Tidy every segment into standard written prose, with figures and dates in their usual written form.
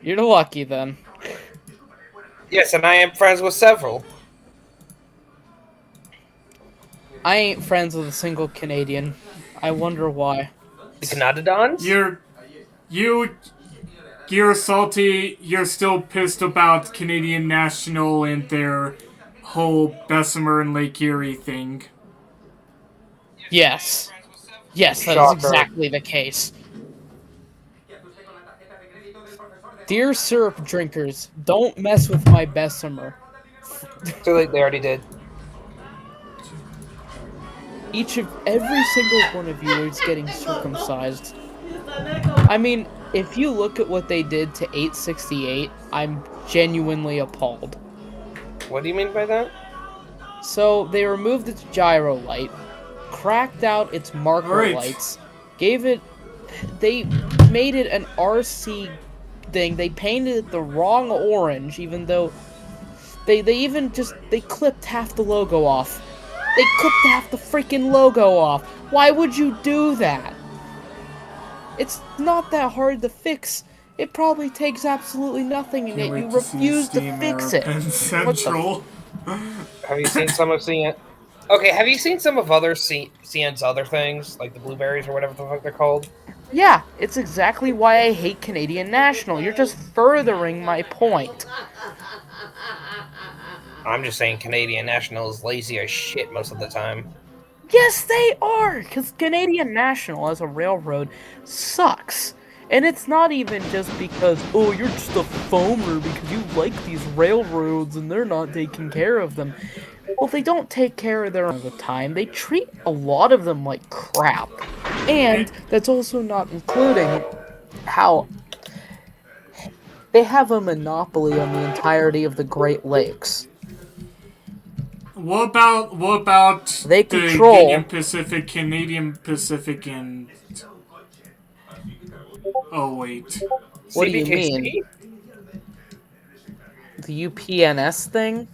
You're lucky then. Yes, and I am friends with several. I ain't friends with a single Canadian. I wonder why. The Canadadons? You you're salty. You're still pissed about Canadian National and their whole Bessemer and Lake Erie thing. Yes. Yes, that is Shocker. exactly the case. Dear syrup drinkers, don't mess with my Bessemer. Too late, they already did. Every single one of you is getting circumcised. I mean, if you look at what they did to 868, I'm genuinely appalled. What do you mean by that? So, they removed its gyro light, cracked out its marker lights, they made it an RC thing, they painted it the wrong orange, even though they clipped half the logo off. They clipped half the freaking logo off. Why would you do that? It's not that hard to fix. It probably takes absolutely nothing, and yet you refuse to fix it. Central. Have you seen some of CN? Okay, have you seen some of other CN's other things, like the blueberries or whatever the fuck they're called? Yeah, it's exactly why I hate Canadian National. You're just furthering my point. I'm just saying Canadian National is lazy as shit most of the time. Yes, they are! Because Canadian National as a railroad sucks. And it's not even just because, oh, you're just a foamer because you like these railroads and they're not taking care of them. Well, they don't take care of them all the time. They treat a lot of them like crap. And that's also not including how they have a monopoly on the entirety of the Great Lakes. What about They the control Union Pacific, Canadian Pacific, and oh wait, What do you CBKC? mean? The UPNS thing?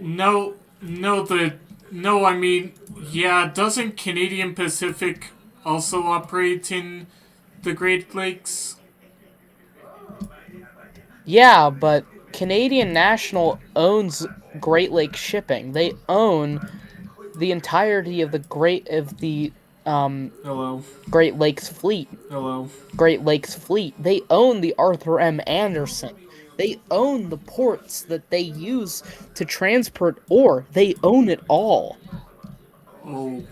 no, no. I mean, yeah. Doesn't Canadian Pacific also operate in the Great Lakes? Yeah, but Canadian National owns Great Lakes Shipping. They own the entirety of Hello. Great Lakes Fleet. Hello. Great Lakes Fleet. They own the Arthur M. Anderson. They own the ports that they use to transport ore. They own it all. Oh,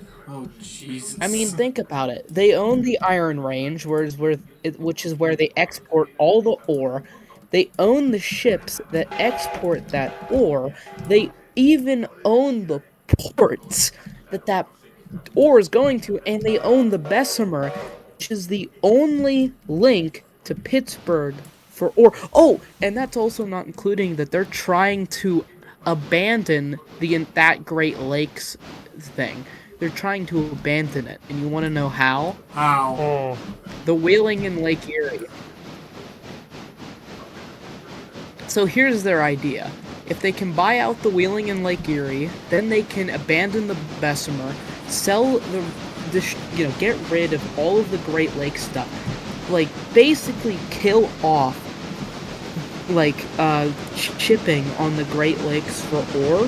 Jesus. I mean, think about it. They own the Iron Range, which is where they export all the ore. They own the ships that export that ore. They even own the ports that ore is going to, and they own the Bessemer, which is the only link to Pittsburgh for ore. Oh, and that's also not including that they're trying to abandon that Great Lakes thing. They're trying to abandon it, and you want to know how? How? The whaling in Lake Erie. So here's their idea. If they can buy out the whaling in Lake Erie, then they can abandon the Bessemer, sell get rid of all of the Great Lakes stuff. Like, basically kill off, shipping on the Great Lakes for ore,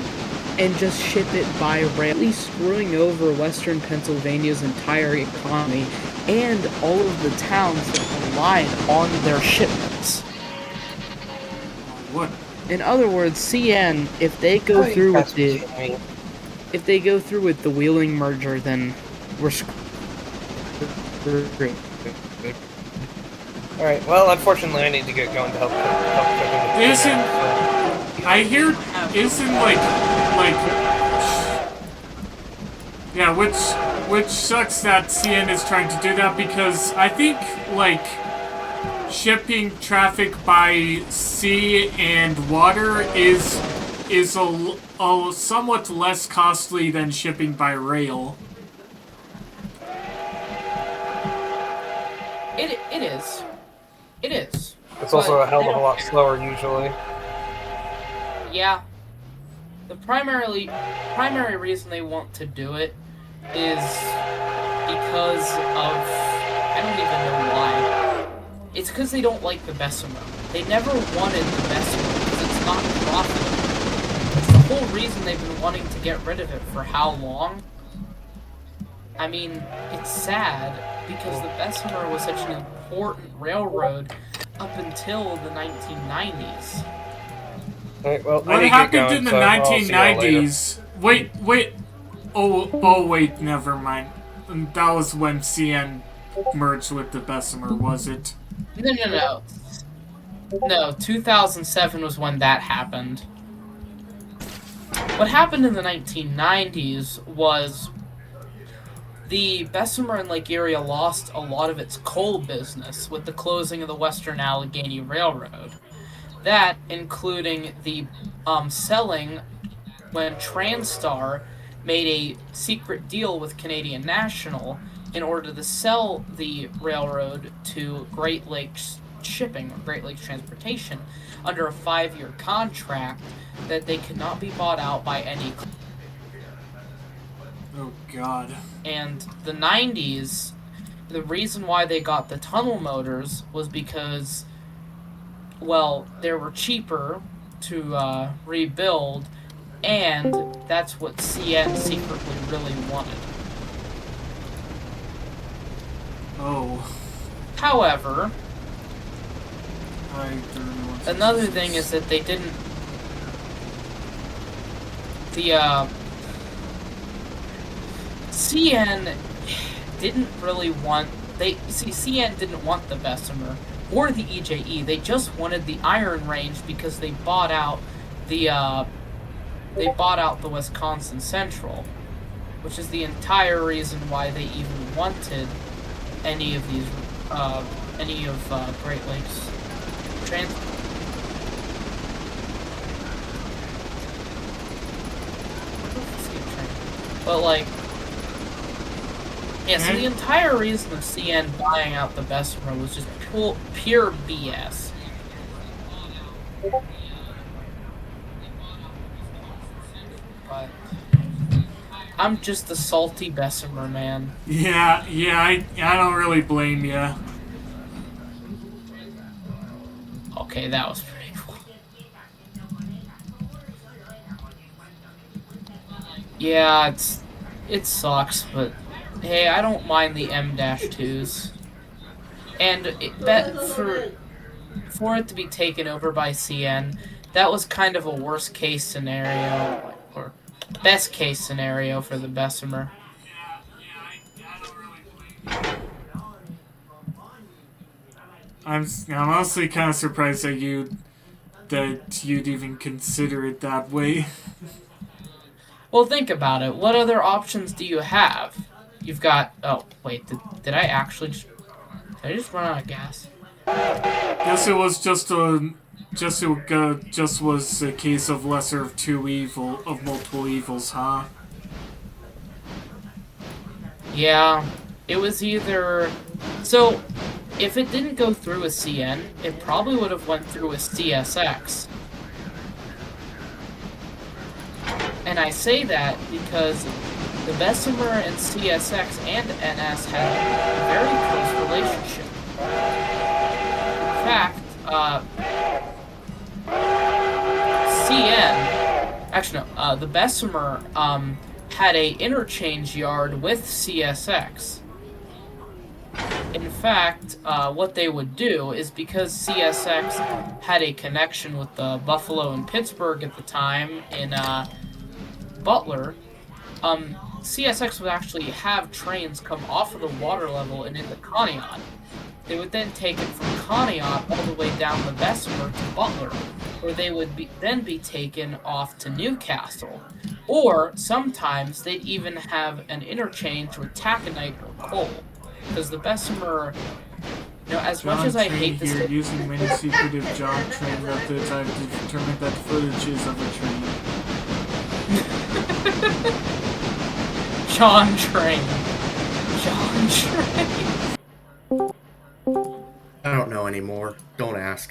and just ship it by rail, really screwing over Western Pennsylvania's entire economy and all of the towns that relied on their shipments. What? In other words, CN, if they go through with the wheeling merger, then we're screwed. Alright, well, unfortunately I need to get going to help yeah, which sucks that CN is trying to do that, because I think, like, shipping traffic by sea and water is a somewhat less costly than shipping by rail. It is. It is. It's also a hell of a lot slower usually. Yeah. The primary reason they want to do it is because of, I don't even know why. It's because they don't like the Bessemer. They never wanted the Bessemer because it's not profitable. It's the whole reason they've been wanting to get rid of it for how long? I mean, it's sad because the Bessemer was such an important railroad up until the 1990s. Alright, well, What happened in the 1990s? Wait. Oh, wait, never mind. That was when CN merged with the Bessemer, was it? No. No, 2007 was when that happened. What happened in the 1990s was the Bessemer and Lake Erie lost a lot of its coal business with the closing of the Western Allegheny Railroad. That, including the selling when Transtar made a secret deal with Canadian National in order to sell the railroad to Great Lakes Shipping or Great Lakes Transportation under a 5-year contract that they could not be bought out by any. Oh, God. And the 90s, the reason why they got the tunnel motors was because, well, they were cheaper to rebuild, and that's what CN secretly really wanted. Oh. However, I don't know. another thing is that they didn't. CN didn't really want. CN didn't want the Bessemer or the EJE. They just wanted the Iron Range because they bought out the Wisconsin Central, which is the entire reason why they even wanted any of these Great Lakes transport. But like, yeah, so the entire reason of CN buying out the Bessemer was just pure BS. But I'm just the salty Bessemer man. Yeah, I don't really blame you. Okay, that was pretty cool. Yeah, it sucks, but hey, I don't mind the M-2s. And for it to be taken over by CN, that was kind of a worst case scenario, or best case scenario for the Bessemer. I'm honestly kind of surprised that you'd even consider it that way. Well, think about it. What other options do you have? You've got. Oh, wait. Did I actually? Did I just run out of gas? Guess it was just was a case of lesser of multiple evils, huh? Yeah, it was either. So, if it didn't go through with CN, it probably would have went through with CSX. And I say that because the Bessemer and CSX and NS had a very close relationship. In fact, the Bessemer had a interchange yard with CSX. In fact, what they would do is because CSX had a connection with Buffalo and Pittsburgh at the time in Butler, CSX would actually have trains come off of the water level and into Conneaut. They would then take it from Conneaut all the way down the Bessemer to Butler, where they would then be taken off to Newcastle. Or sometimes they'd even have an interchange with taconite or coal, because the Bessemer, as much as I hate this, here, using many secretive John train methods, I've determined that footage is of a train. John Train. I don't know anymore. Don't ask.